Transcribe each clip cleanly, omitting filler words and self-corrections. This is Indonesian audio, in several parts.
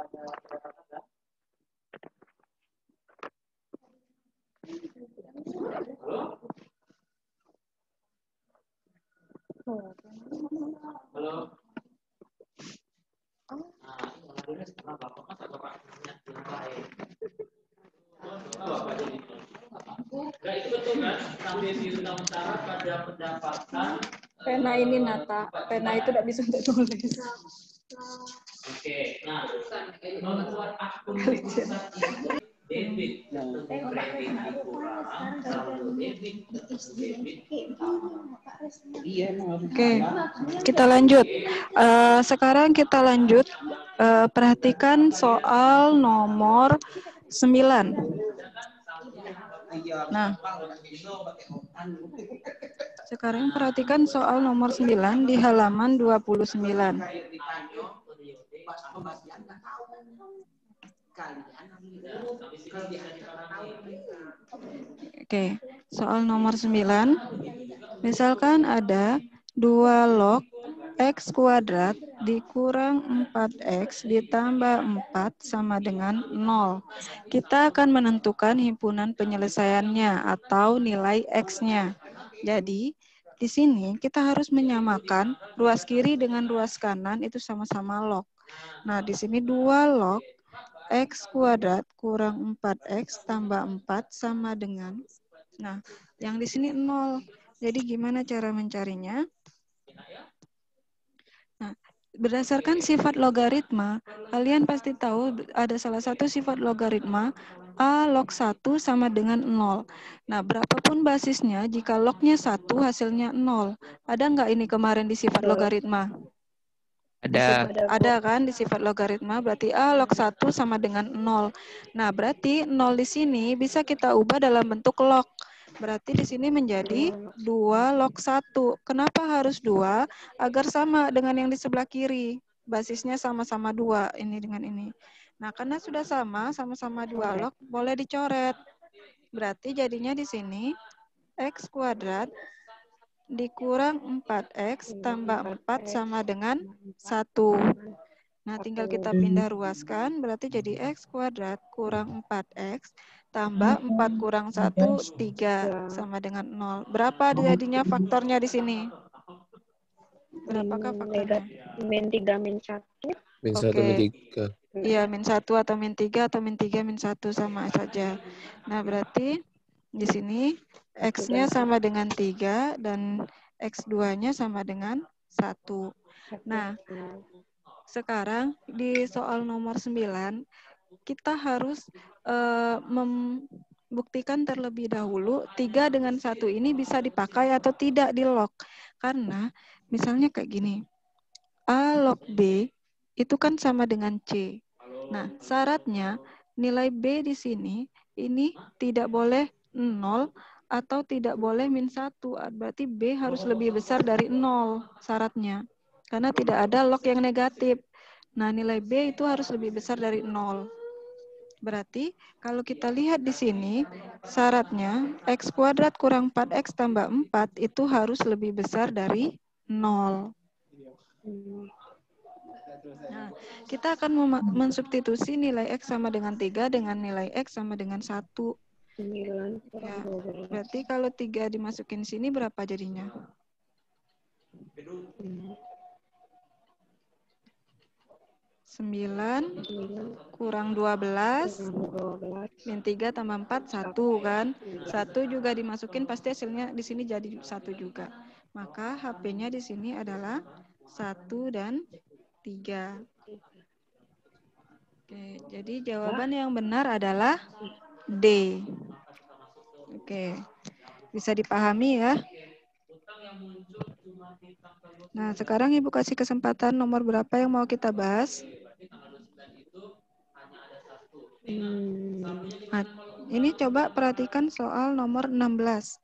Halo. Nah, itu betul kan? Sambil di utama pada pendapatan. Pena ini Nata, pena itu tidak bisa untuk tulis. Oke, nah membuat akun di pusat itu debit atau kredit dikurang, saldo debit atau debit ditambah. Oke, kita lanjut. Sekarang kita lanjut. Perhatikan soal nomor 9. Nah, sekarang perhatikan soal nomor 9 di halaman 29. Oke, soal nomor 9. Misalkan ada 2 log X kuadrat dikurang 4X ditambah 4 sama dengan 0. Kita akan menentukan himpunan penyelesaiannya atau nilai X-nya. Jadi, di sini kita harus menyamakan ruas kiri dengan ruas kanan itu sama-sama log. Nah, di sini 2 log X kuadrat kurang 4X tambah 4 sama dengan, nah, yang di sini 0. Jadi gimana cara mencarinya? Nah, berdasarkan sifat logaritma, kalian pasti tahu ada salah satu sifat logaritma A log 1 sama dengan 0. Nah, berapapun basisnya, jika lognya 1, hasilnya 0. Ada nggak ini kemarin di sifat logaritma? Ada kan di sifat logaritma, berarti A log 1 sama dengan 0. Nah, berarti 0 di sini bisa kita ubah dalam bentuk log. Berarti di sini menjadi 2 log 1. Kenapa harus 2? Agar sama dengan yang di sebelah kiri. Basisnya sama-sama 2, ini dengan ini. Nah, karena sudah sama-sama 2 log, boleh dicoret. Berarti jadinya di sini X kuadrat dikurang 4X tambah 4 sama dengan 1. Nah, tinggal kita pindah ruaskan, berarti jadi X kuadrat kurang 4X tambah 4 kurang 1, 3 sama dengan 0. Berapa jadinya faktornya di sini? Berapakah faktornya? Min 3, min 1. Min 1, Oke. min 3. Iya, min 1 atau min 3 atau min 3, min 1 sama saja. Nah, berarti di sini X-nya sama dengan 3 dan X2-nya sama dengan 1. Nah, sekarang di soal nomor 9, kita harus membuktikan terlebih dahulu 3 dengan 1 ini bisa dipakai atau tidak di log. Karena misalnya kayak gini, A log B itu kan sama dengan C. Nah, syaratnya nilai B di sini ini tidak boleh 0 atau tidak boleh min 1. Berarti B harus lebih besar dari 0 syaratnya. Karena tidak ada log yang negatif. Nah, nilai B itu harus lebih besar dari 0. Berarti kalau kita lihat di sini, syaratnya X kuadrat kurang 4X tambah 4 itu harus lebih besar dari 0. Nah, kita akan mensubstitusi nilai X sama dengan 3 dengan nilai X sama dengan 1. 9 Ya, kurang 12. berarti kalau 3 dimasukin sini berapa jadinya? 9 kurang 12 min 3 tambah 4, 1 kan? 1 juga dimasukin pasti hasilnya di sini jadi 1 juga. Maka HP-nya di sini adalah 1 dan 3. Oke, jadi jawaban yang benar adalah D. Oke, bisa dipahami ya. Nah, sekarang Ibu kasih kesempatan nomor berapa yang mau kita bahas? Nah, ini coba perhatikan soal nomor 16.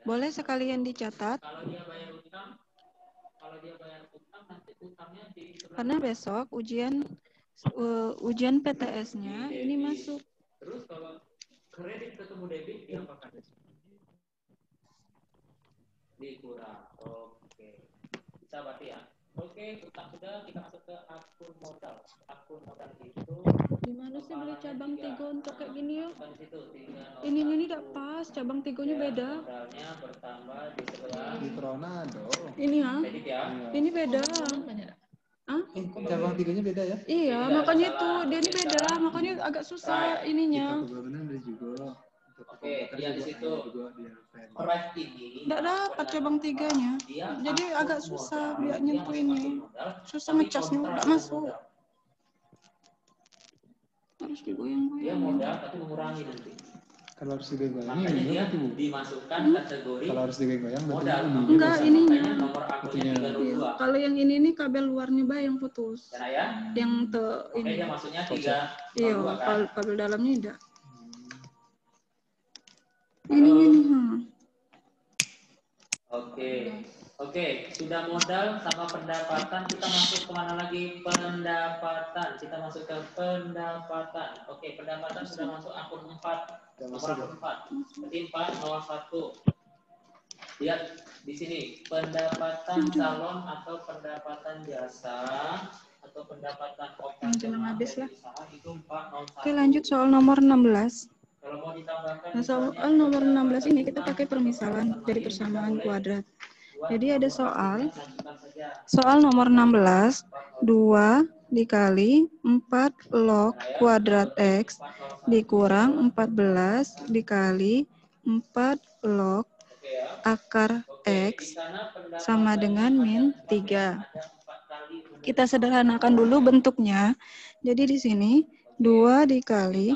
Boleh sekalian dicatat? Karena besok ujian PTS-nya ini masuk. Terus kalau kredit ketemu debit diapakan? Dikurang. Oke. Bisa berarti ya? Oke, sudah kita masuk ke akun modal. Akun modal itu Gimana sih beli cabang tiga untuk kayak gini yuk? masukkan di situ 301. Ini tidak pas, cabang tigonya beda. Modalnya bertambah di sebelah Di Tronado. Ini ya, kredit ya. ini beda. Hah? Cabang tiganya beda ya? Iya, makanya itu dia ini beda, makanya agak susah Kita ininya. pembangunan ada juga. Untuk Oke, pembuatan iya di juga situ. ada juga di LPM. Price ini Nggak dapat cabang tiganya, jadi agak susah biar nyentuhinnya. Susah ngecasnya, nggak masuk. Harus dia digoyang-goyang. modal tapi mengurangi nanti. Kalau harus digoyang-goyang Makanya ini dia berarti Bu. dimasukkan kategori Kalau harus digoyang-goyang berarti modal. ini. Enggak, ininya. Makanya nomor akunnya Itunya. 322. Iya. Kalau yang ini kabel luarnya bah yang putus. Karena ya, Yang oke ini. dia maksudnya Kocek. 322 Iya, kan. kabel dalamnya tidak. Ini. Oke, sudah modal sama pendapatan, kita masuk kemana lagi? Pendapatan, kita masuk ke pendapatan. Oke, pendapatan sudah masuk akun 4, nomor akun 4. Berarti 401. Lihat di sini, pendapatan calon atau pendapatan jasa atau pendapatan operasional habis dari lah. usaha itu 401. Oke, lanjut soal nomor 16. Kalau mau ditambahkan, Nah, soal nomor 16 ini kita pakai permisalan dari persamaan kuadrat. Jadi ada soal nomor 16, 2 dikali 4 log kuadrat X dikurang 14 dikali 4 log akar X sama dengan min 3. Kita sederhanakan dulu bentuknya. Jadi di sini 2 dikali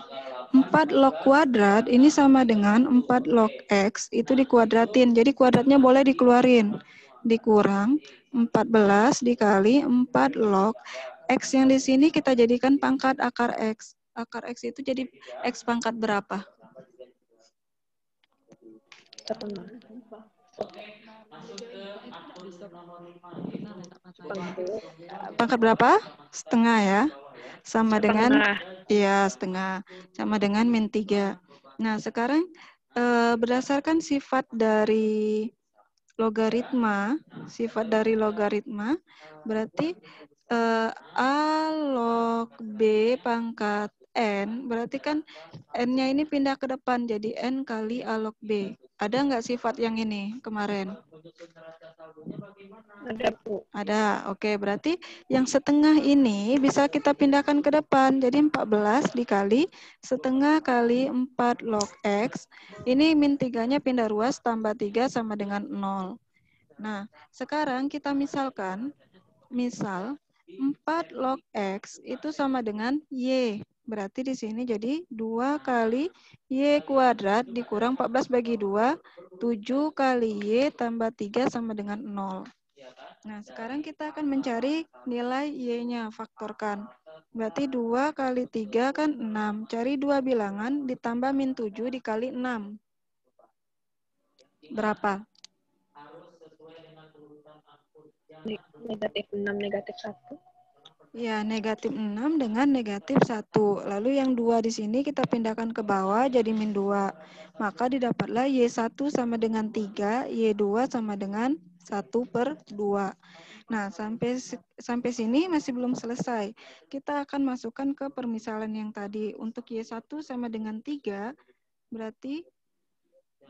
4 log kuadrat ini sama dengan 4 log X itu dikuadratin. Jadi kuadratnya boleh dikeluarin. Dikurang 14 dikali 4 log X yang di sini kita jadikan pangkat akar X. Akar X itu jadi X pangkat berapa? 1. Pangkat berapa? Setengah ya. Sama dengan Setengah. iya, setengah. Sama dengan min 3. Nah, sekarang berdasarkan sifat dari logaritma, berarti A log B pangkat N, berarti kan N-nya ini pindah ke depan, jadi N kali A log B. Ada nggak sifat yang ini kemarin? Ada, Bu. Ada, oke. Berarti yang setengah ini bisa kita pindahkan ke depan. Jadi 14 dikali setengah kali 4 log X. Ini min 3-nya pindah ruas, tambah 3 sama dengan 0. Nah, sekarang kita misalkan, misal 4 log X itu sama dengan Y. Berarti di sini jadi 2 kali Y kuadrat dikurang 14 bagi 2, 7 kali Y tambah 3 sama dengan 0. Nah, sekarang kita akan mencari nilai Y-nya, faktorkan. Berarti 2 kali 3 kan 6. Cari 2 bilangan ditambah min 7 dikali 6. Berapa? Negatif 6, negatif 1. Ya, negatif 6 dengan negatif 1. Lalu yang 2 di sini kita pindahkan ke bawah jadi min 2. Maka didapatlah Y1 sama dengan 3, Y2 sama dengan 1/2. Nah, sampai sini masih belum selesai. Kita akan masukkan ke permisalan yang tadi. Untuk Y1 sama dengan 3, berarti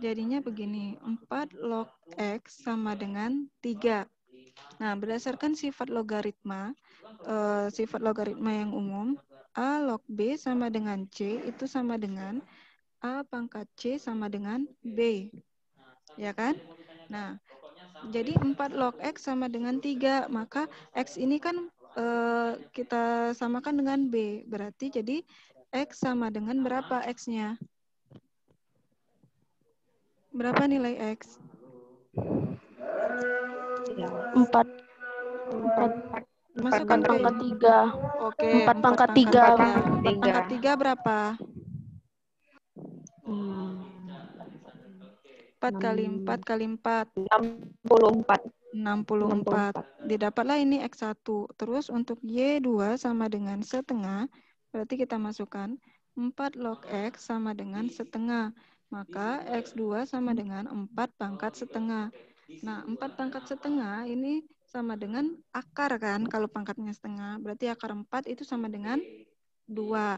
jadinya begini. 4 log X sama dengan 3. Nah, berdasarkan sifat logaritma yang umum, A log B sama dengan C itu sama dengan A pangkat C sama dengan B. Ya kan? Nah, jadi 4 log X sama dengan 3. Maka X ini kan kita samakan dengan B. Berarti jadi X sama dengan berapa X-nya? Berapa nilai X? 4 Masukkan ke pangkat 3. Oke, 4 pangkat 3. 4 pangkat 3 berapa? 4 kali 4 kali 4. 64. 64. Didapatlah ini X1. Terus untuk Y2 sama dengan setengah, berarti kita masukkan 4 log X sama dengan setengah. Maka X2 sama dengan 4 pangkat setengah. Nah, 4 pangkat setengah ini sama dengan akar kan, kalau pangkatnya setengah. Berarti akar 4 itu sama dengan 2.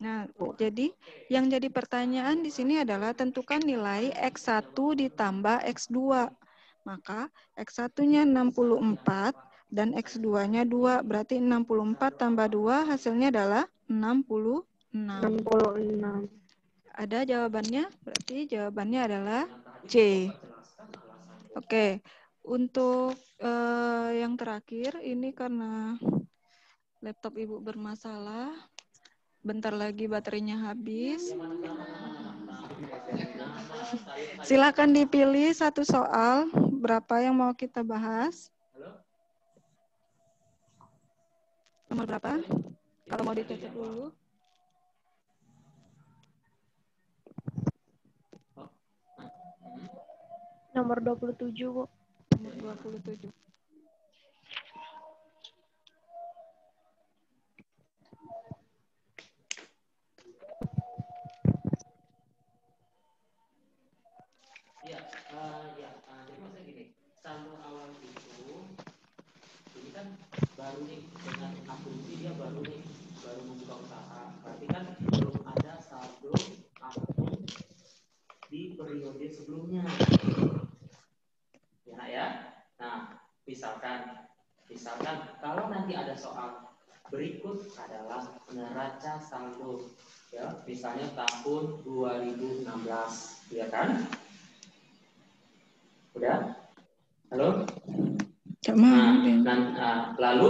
Nah, jadi yang jadi pertanyaan di sini adalah tentukan nilai X1 ditambah X2. Maka X1-nya 64 dan X2-nya 2. Berarti 64 tambah 2 hasilnya adalah 66. 66. Ada jawabannya? Berarti jawabannya adalah C. Oke. Untuk yang terakhir, ini karena laptop Ibu bermasalah. Bentar lagi baterainya habis. Silakan dipilih satu soal. Berapa yang mau kita bahas? Nomor berapa? Kalau mau dicatat dulu. Nomor 27, Bu. Nomor 27. Jadi maksudnya gini, saldo awal itu, ini kan baru nih dengan asumsi dia baru membuka usaha. Berarti kan belum ada saldo akun di periode sebelumnya. Ya. Nah, misalkan kalau nanti ada soal berikut adalah neraca saldo, ya, misalnya tahun 2016, ya kan? Udah? Halo? Lalu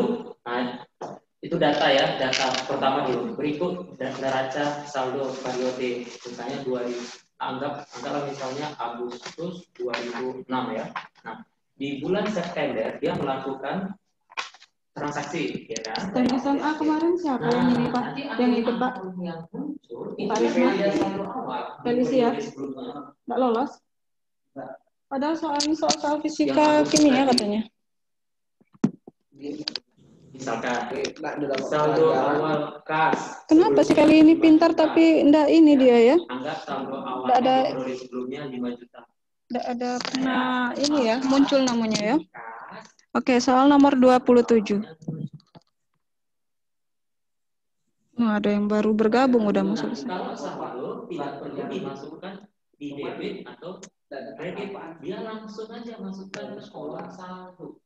itu data ya, data pertama dulu. Berikut neraca saldo periode, misalnya 2000, anggaplah misalnya Agustus 2006 ya. Nah, di bulan September dia melakukan transaksi, ya kan? Dan SMA kemarin siapa yang ini Pak? Yang ikut Pak? Yang muncul itu Pak Risma? saldo awal. Felicia? Nggak lolos? Padahal soal fisika kimia katanya. Misalkan saldo awal kas. Kenapa sih kali ini pintar tapi enggak ini dia ya? Anggap saldo awal Enggak ada periode sebelumnya 5 juta. Enggak ada pernah ini ya, muncul namanya ya. Oke, soal nomor 27. Nah, ada yang baru bergabung udah masuk. Kalau saldo tidak perlu dimasukkan di debit atau kredit, dia langsung aja masukkan ke kolom saldo.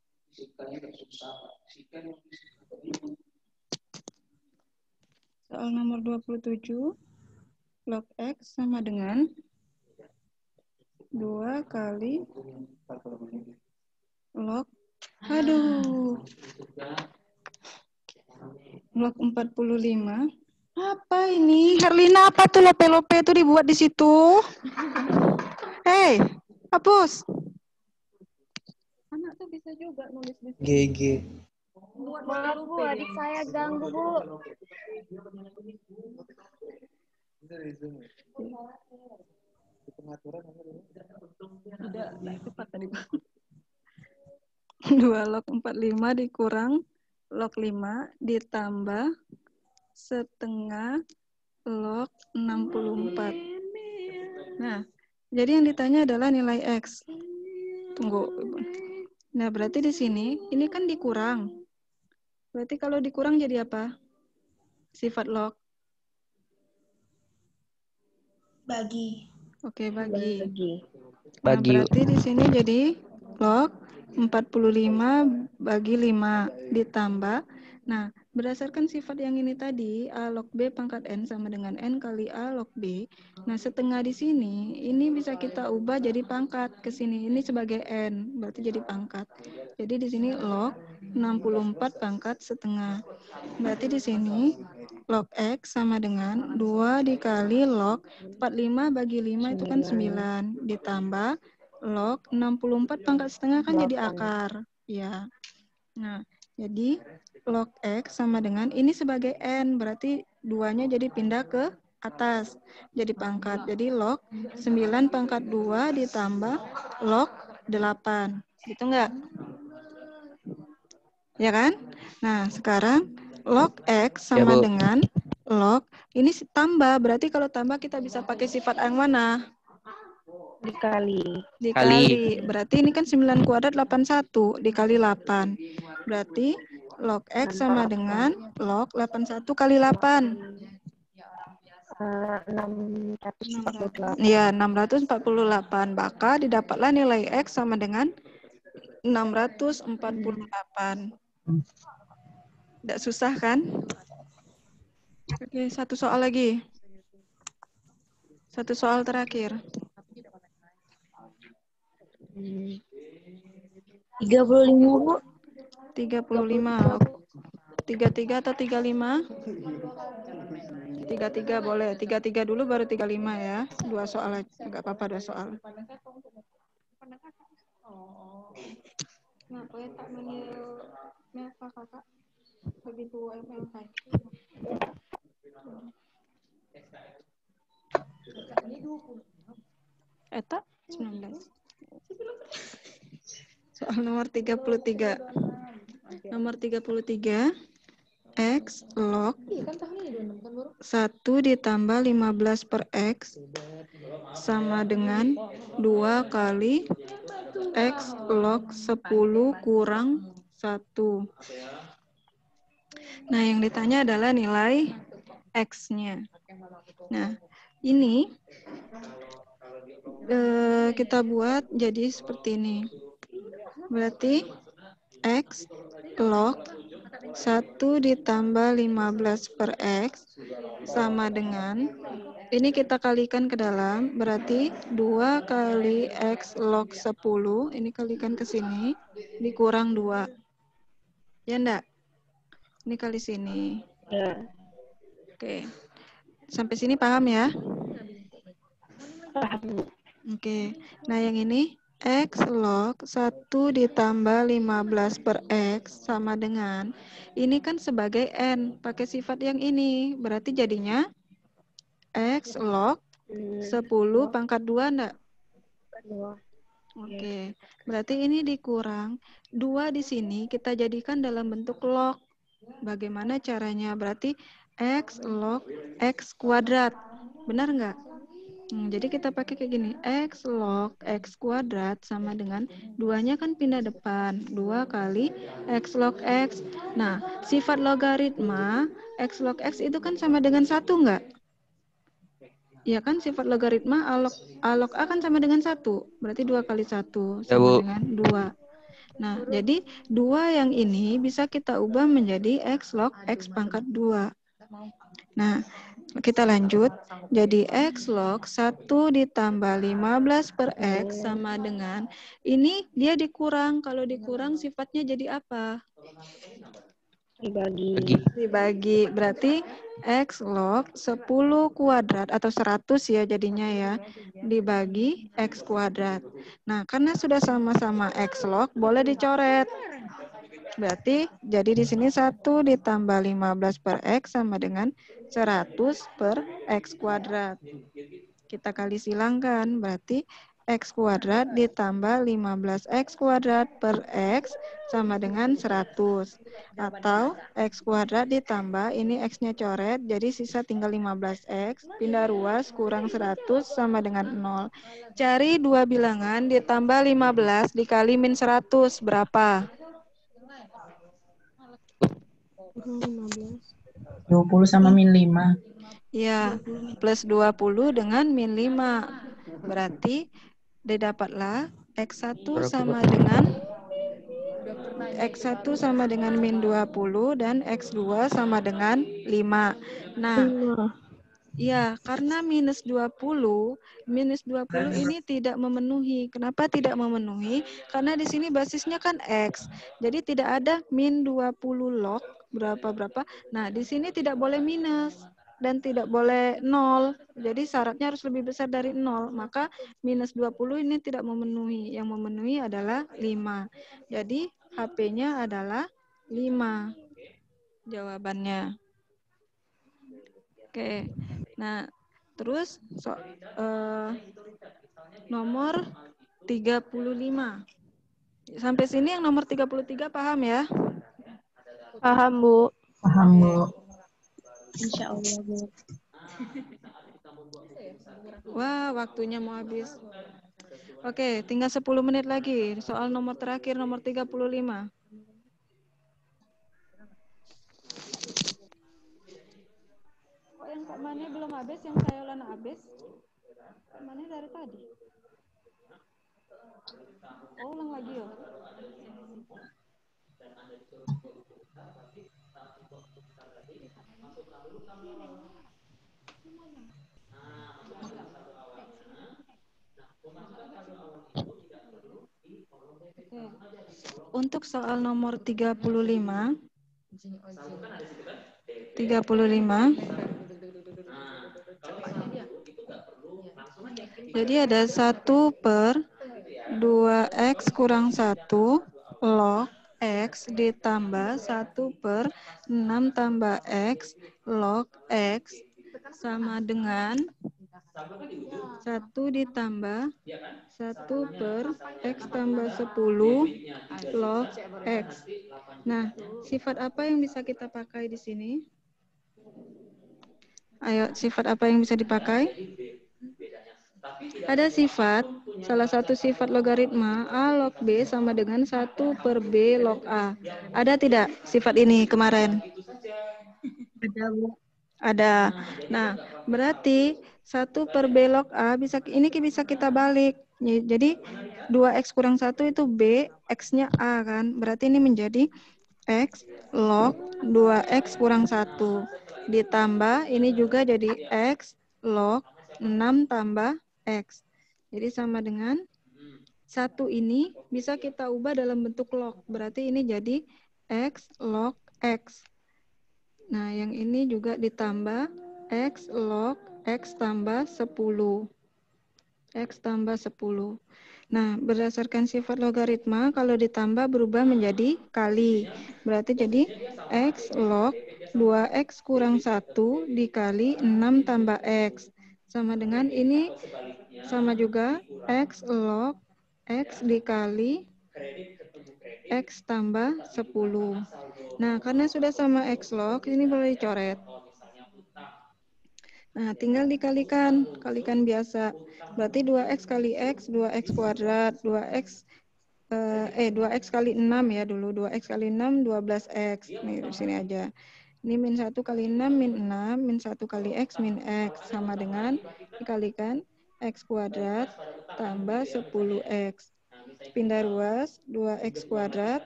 Soal nomor 27, log X sama dengan 2 kali log, log 45. Apa ini? Herlina, apa tuh lope-lope itu dibuat di situ? Hei, hapus. Anak tuh bisa juga nulis di situ. GG. Maaf, Bu, adik saya ganggu, Bu. Tidak tepat tadi. 2 log 45 dikurang log 5 ditambah setengah log 64. Nah, jadi yang ditanya adalah nilai X. Tunggu. Nah, berarti di sini, ini kan dikurang. Berarti kalau dikurang jadi apa? Sifat log. Bagi. Oke, bagi. Nah, Bagi. berarti di sini jadi log 45 bagi 5 ditambah. Nah, berdasarkan sifat yang ini tadi, A log B pangkat N sama dengan N kali A log B. Nah, setengah di sini, ini bisa kita ubah jadi pangkat ke sini. Ini sebagai N, berarti jadi pangkat. Jadi di sini log 64 pangkat setengah. Berarti di sini log X sama dengan 2 dikali log 45 bagi 5 itu kan 9. Ditambah log 64 pangkat setengah kan jadi akar. Ya. Nah, jadi log X sama dengan ini sebagai N. Berarti 2-nya jadi pindah ke atas. Jadi pangkat. Jadi log 9 pangkat 2 ditambah log 8. Gitu enggak? Ya kan? Nah, sekarang log X sama dengan log, ini tambah, berarti kalau tambah kita bisa pakai sifat yang mana? Dikali. Dikali. Berarti ini kan 9 kuadrat 81 dikali 8. Berarti log X sama dengan log 81 kali 8. 648. Iya, 648. Maka didapatlah nilai X sama dengan 648. Tidak susah kan? Oke, satu soal lagi. Satu soal terakhir. 35, Bu. 35. 33 atau 35? 33 boleh. 33 dulu baru 35 ya. Dua soal aja. Enggak apa-apa 2 soal. Nah, boleh tak manggil Meva kakak? Begitu MLK. Eta 19. Soal nomor 33. Nomor 33. X log 1 ditambah 15 per X sama dengan 2 kali X log 10 kurang 1. Nah, yang ditanya adalah nilai X-nya. Nah, ini kita buat jadi seperti ini. Berarti X log 1 ditambah 15 per X sama dengan, ini kita kalikan ke dalam, berarti 2 kali X log 10, ini kalikan ke sini, dikurang 2. Ya enggak? Ini kali sini. Ya. Oke. Sampai sini paham ya? Paham. Oke. Nah, yang ini X log 1 ditambah 15 per X sama dengan, ini kan sebagai N, pakai sifat yang ini. Berarti jadinya X log 10 pangkat 2 enggak? Oke. Berarti ini dikurang. 2 di sini kita jadikan dalam bentuk log. Bagaimana caranya? Berarti X log X kuadrat. Benar enggak? Jadi kita pakai kayak gini, X log X kuadrat sama dengan 2-nya kan pindah depan, 2 kali X log X. Nah, sifat logaritma X log X itu kan sama dengan 1 enggak? Ya kan, sifat logaritma A log A kan sama dengan 1, berarti 2 kali 1 sama dengan 2. Nah, jadi 2 yang ini bisa kita ubah menjadi X log X pangkat 2. Nah, kita lanjut. Jadi X log 1 ditambah 15 per X sama dengan, ini dia dikurang. Kalau dikurang sifatnya jadi apa? Dibagi. Berarti X log 10 kuadrat atau 100 ya jadinya ya. Dibagi X kuadrat. Nah, karena sudah sama-sama X log, boleh dicoret. Berarti jadi di sini 1 ditambah 15 per X sama dengan 100 per X kuadrat. Kita kali silangkan, berarti X kuadrat ditambah 15X kuadrat per X sama dengan 100. Atau X kuadrat ditambah, ini X-nya coret, jadi sisa tinggal 15X, pindah ruas kurang 100 sama dengan 0. Cari dua bilangan ditambah 15 dikali min 100, berapa? 20 sama min 5. Ya, plus 20 dengan min 5. Berarti didapatlah X1 sama dengan min 20 dan X2 sama dengan 5. Nah, ya, karena minus 20 ini tidak memenuhi. Kenapa tidak memenuhi? Karena di sini basisnya kan X. Jadi tidak ada min 20 log berapa-berapa. Nah, di sini tidak boleh minus dan tidak boleh 0. Jadi syaratnya harus lebih besar dari 0. Maka minus 20 ini tidak memenuhi. Yang memenuhi adalah 5. Jadi HP-nya adalah 5. Jawabannya. Oke. Nah, terus nomor 35. Sampai sini yang nomor 33 paham ya? Paham, Bu. Paham, Bu. Insya Allah, Bu. Wah, waktunya mau habis. Oke, tinggal 10 menit lagi. Soal nomor terakhir, nomor 35. Kok yang Kak Mane belum habis, yang saya Lana habis? Kak Mane dari tadi. Oh, ulang lagi ya? Oke. Untuk soal nomor 35. Jadi ada 1/2x kurang 1 log x ditambah 1/6 tambah x log x sama dengan 1 ditambah 1/x tambah 10 log x. Nah, sifat apa yang bisa kita pakai di sini? Ayo, sifat apa yang bisa dipakai? Ada sifat, salah satu sifat logaritma A log B sama dengan 1/B log A. Ada tidak sifat ini kemarin? Ada, Bu. Ada. Nah, berarti 1/B log A ini bisa kita balik. Jadi 2x kurang 1 itu B, x-nya A kan. Berarti ini menjadi x log 2x kurang 1. Ditambah ini juga jadi x log 6 tambah x. Jadi sama dengan 1 ini bisa kita ubah dalam bentuk log. Berarti ini jadi x log x. Nah, yang ini juga ditambah x log x tambah 10. X tambah 10. Nah, berdasarkan sifat logaritma, kalau ditambah berubah menjadi kali. Berarti jadi x log 2x kurang 1 dikali 6 tambah x. Sama dengan ini, sama juga x log x dikali x tambah 10. Nah, karena sudah sama x log, ini boleh dicoret. Nah, tinggal dikalikan, kalikan biasa. Berarti 2x kali x, 2x kuadrat, 2x kali 6 ya dulu. 2x kali 6, 12x. Nih, di sini aja. Ini min 1 kali 6, min 6, min 1 kali x, min x. Sama dengan dikalikan x kuadrat tambah 10x. Pindah ruas, 2x kuadrat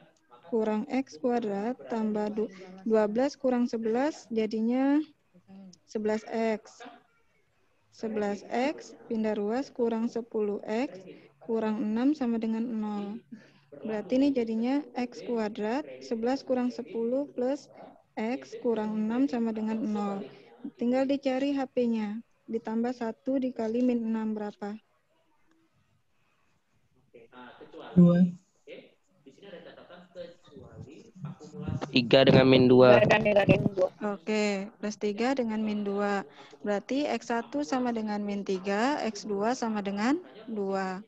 kurang x kuadrat tambah 12 kurang 11 jadinya 11x. 11x pindah ruas kurang 10x kurang 6 sama dengan 0. Berarti ini jadinya x kuadrat 11 kurang 10 plus x kurang 6 sama dengan 0. Tinggal dicari HP-nya. Ditambah 1 dikali min 6 berapa? 2. 3 dengan min 2. Oke, plus 3 dengan min 2. Berarti X1 sama dengan min 3, X2 sama dengan 2.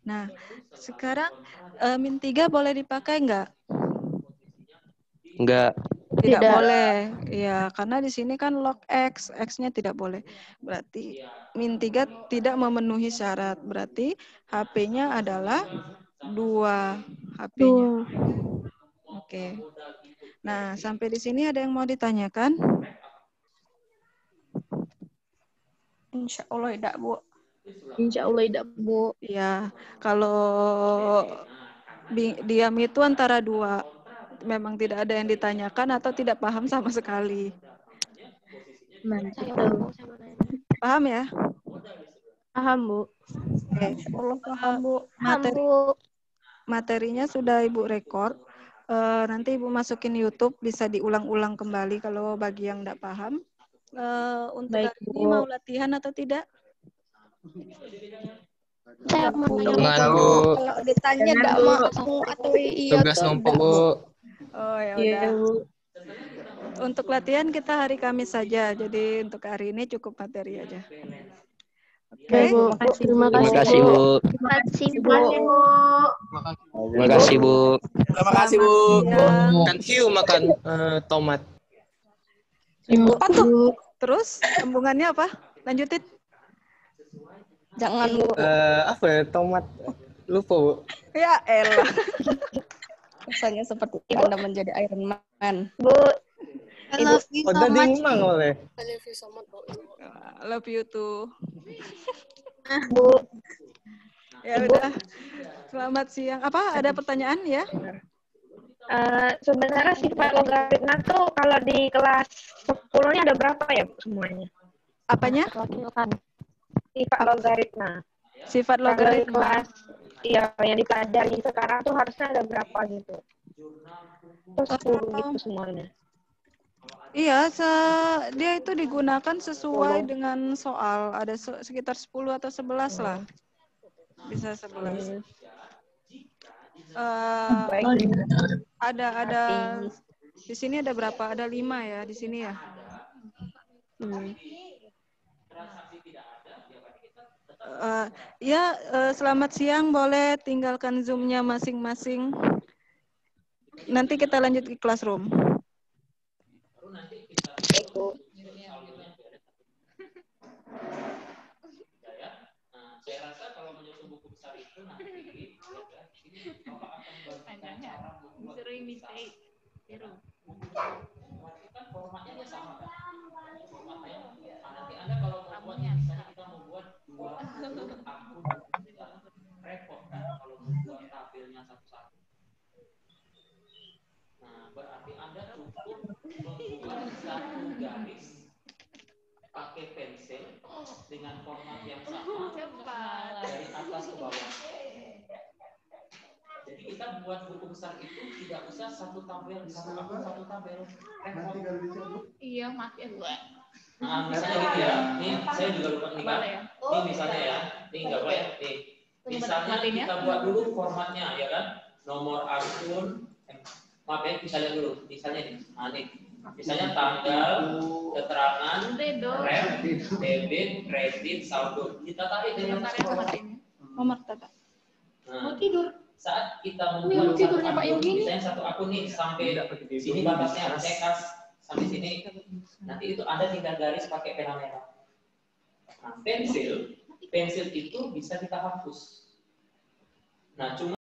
Nah, sekarang min 3 boleh dipakai enggak? Enggak. Tidak boleh. Ya, karena di sini kan log X, X-nya tidak boleh. Berarti min 3 tidak memenuhi syarat. Berarti HP-nya adalah 2 HP-nya. Oke. Nah, sampai di sini ada yang mau ditanyakan? Insya Allah tidak, Bu. Insya Allah tidak, Bu. Ya, kalau diam itu antara 2. Memang tidak ada yang ditanyakan atau tidak paham sama sekali. Nah, itu. Paham ya? Paham, Bu. Oke. Allah paham, Bu. Materinya sudah Ibu rekord. Nanti Ibu masukin YouTube, bisa diulang-ulang kembali kalau bagi yang tidak paham. Untuk Baik, hari ini mau latihan atau tidak? Saya mau tanya, Jangan, Bu. Bu. Kalau ditanya tidak mau atau iya Tugas atau numpuk, tidak. Bu. Oh ya Iya, udah. Bu. Untuk latihan kita hari Kamis saja. Jadi untuk hari ini cukup materi aja. Oke. Baik, Bu. Terima Terima kasih, kasih, Bu. Bu. Terima kasih, Bu. Terima kasih, Bu. Terima kasih, Bu. Siang. Kan hiu makan tomat. Ibu, terus sambungannya apa? Lanjutin. Jangan, Bu. Apa ya? Tomat. Lupa, Bu. Ya elah. Rasanya seperti Anda menjadi Iron Man. Bu, I love you so Udah much. dimang oleh. Love you too. Bu. Ya udah. Selamat siang. Apa ada pertanyaan ya? Sebenarnya sifat logaritma tuh kalau di kelas 10-nya ada berapa ya Bu, semuanya? Apanya? Sifat logaritma. Sifat Kalau di logaritma. kelas yang dipelajari sekarang tuh harusnya ada berapa gitu? Terus 10 gitu semuanya. Iya, dia itu digunakan sesuai dengan soal. Ada sekitar 10 atau 11 lah. Bisa 11. Baik. Ada di sini ada berapa? Ada 5 ya di sini ya. Selamat siang. Boleh tinggalkan Zoom-nya masing-masing. Nanti kita lanjut ke classroom. Saya rasa kalau menyusun buku besar itu nanti sering mistake. Kan formatnya dia sama kan? Formatnya. Nanti Anda kalau membuat misalnya kita membuat 2 akun repot kan kalau membuat tabelnya satu-satu. Nah, berarti Anda cukup membuat satu garis pakai pensil dengan format yang sama dari atas ke bawah. Jadi kita buat buku besar itu tidak usah satu tabel, satu tabel. Iya, maaf ya Bu. Nah, misalnya gitu ya. Nih, saya juga lupa nih kan. Ini misalnya ya. Ini nggak boleh. Nih. Misalnya kita buat dulu formatnya ya kan. Nomor akun. Maaf ya, kita lihat dulu. Misalnya nih. Nah, nih. Misalnya tanggal, keterangan, rem, debit, kredit, saldo. Kita tarik dengan Nomor tata. Mau tidur. Saat kita membuat satu akun, misalnya satu akun nih sampai sini batasnya, saya kas sampai sini. Nanti itu Anda tinggal garis pakai pena merah. Nah, pensil itu bisa kita hapus. Nah, cuma